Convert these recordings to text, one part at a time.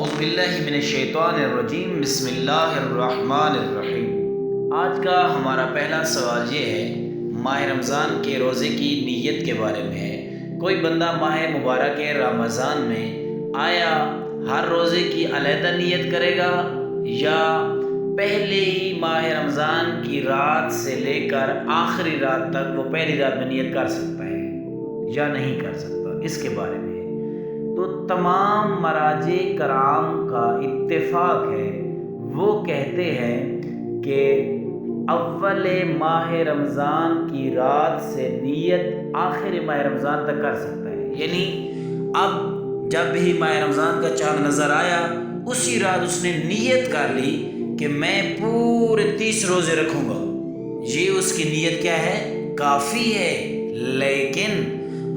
اعوذ باللہ من الشیطان الرجیم بسم اللہ الرحمن الرحیم۔ آج کا ہمارا پہلا سوال یہ ہے، ماہ رمضان کے روزے کی نیت کے بارے میں ہے۔ کوئی بندہ ماہ مبارک رمضان میں آیا ہر روزے کی علیحدہ نیت کرے گا یا پہلے ہی ماہ رمضان کی رات سے لے کر آخری رات تک وہ پہلی رات میں نیت کر سکتا ہے یا نہیں کر سکتا، اس کے بارے میں ہے۔ تو تمام مراجع کرام کا اتفاق ہے، وہ کہتے ہیں کہ اول ماہ رمضان کی رات سے نیت آخر ماہ رمضان تک کر سکتا ہے، یعنی اب جب بھی ماہ رمضان کا چاند نظر آیا اسی رات اس نے نیت کر لی کہ میں پورے 30 روزے رکھوں گا، یہ اس کی نیت کیا ہے؟ کافی ہے۔ لیکن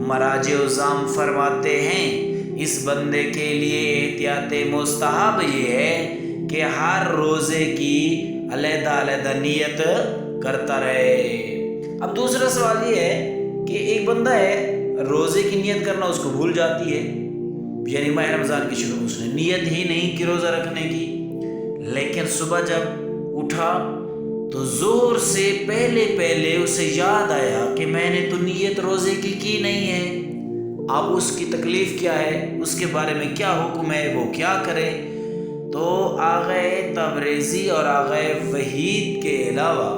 مراجع عظام فرماتے ہیں اس بندے کے لیے احتیاط مستحب یہ ہے کہ ہر روزے کی علیحدہ علیحدہ نیت کرتا رہے۔ اب دوسرا سوال یہ ہے کہ ایک بندہ ہے روزے کی نیت کرنا اس کو بھول جاتی ہے، یعنی ماہ رمضان کی شروع میں اس نے نیت ہی نہیں کی روزہ رکھنے کی، لیکن صبح جب اٹھا تو ظہر سے پہلے اسے یاد آیا کہ میں نے تو نیت روزے کی نہیں ہے۔ اب اس کی تکلیف کیا ہے، اس کے بارے میں کیا حکم ہے، وہ کیا کرے؟ تو آغا تبریزی اور آغا وحید کے علاوہ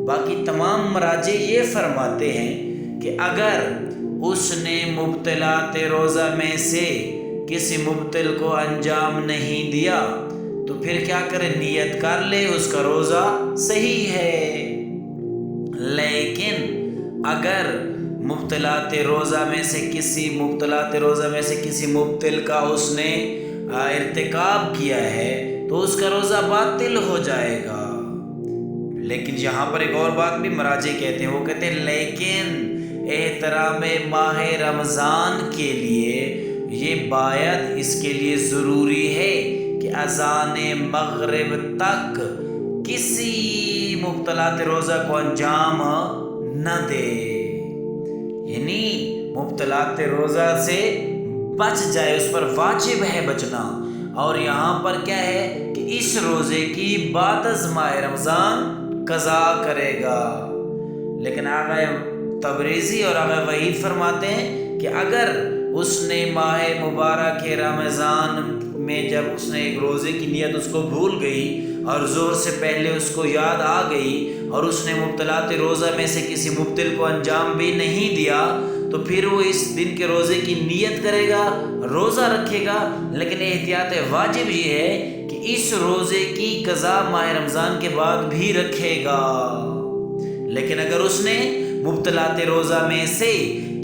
باقی تمام مراجع یہ فرماتے ہیں کہ اگر اس نے مبطلات روزہ میں سے کسی مبطل کو انجام نہیں دیا تو پھر کیا کرے؟ نیت کر لے، اس کا روزہ صحیح ہے۔ لیکن اگر مبطلات روزہ میں سے کسی مبطل کا اس نے ارتکاب کیا ہے تو اس کا روزہ باطل ہو جائے گا۔ لیکن یہاں پر ایک اور بات بھی مراجع کہتے ہیں، وہ کہتے ہیں لیکن احترام ماہ رمضان کے لیے یہ باید اس کے لیے ضروری ہے کہ اذان مغرب تک کسی مبطلات روزہ کو انجام نہ دے، یعنی مبطلات روزہ سے بچ جائے، اس پر واجب ہے بچنا۔ اور یہاں پر کیا ہے کہ اس روزے کی بعد از ماہ رمضان قضا کرے گا۔ لیکن آغا تبریزی اور آغا وحید فرماتے ہیں کہ اگر اس نے ماہ مبارک رمضان میں جب اس نے ایک روزے کی نیت اس کو بھول گئی اور ظہر سے پہلے اس کو یاد آ گئی اور اس نے مبطلات روزہ میں سے کسی مبطل کو انجام بھی نہیں دیا تو پھر وہ اس دن کے روزے کی نیت کرے گا، روزہ رکھے گا، لیکن احتیاط واجب یہ ہے کہ اس روزے کی قضا ماہ رمضان کے بعد بھی رکھے گا۔ لیکن اگر اس نے مبطلات روزہ میں سے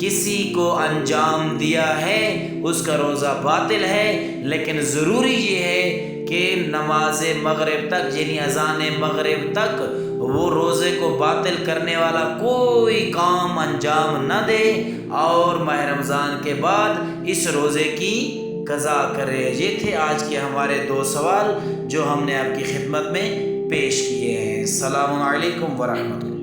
کسی کو انجام دیا ہے اس کا روزہ باطل ہے، لیکن ضروری یہ ہے کہ نماز مغرب تک یعنی اذان مغرب تک وہ روزے کو باطل کرنے والا کوئی کام انجام نہ دے اور ماہ رمضان کے بعد اس روزے کی قضا کرے۔ یہ تھے آج کے ہمارے 2 سوال جو ہم نے آپ کی خدمت میں پیش کیے ہیں۔ السلام علیکم ورحمۃ اللہ۔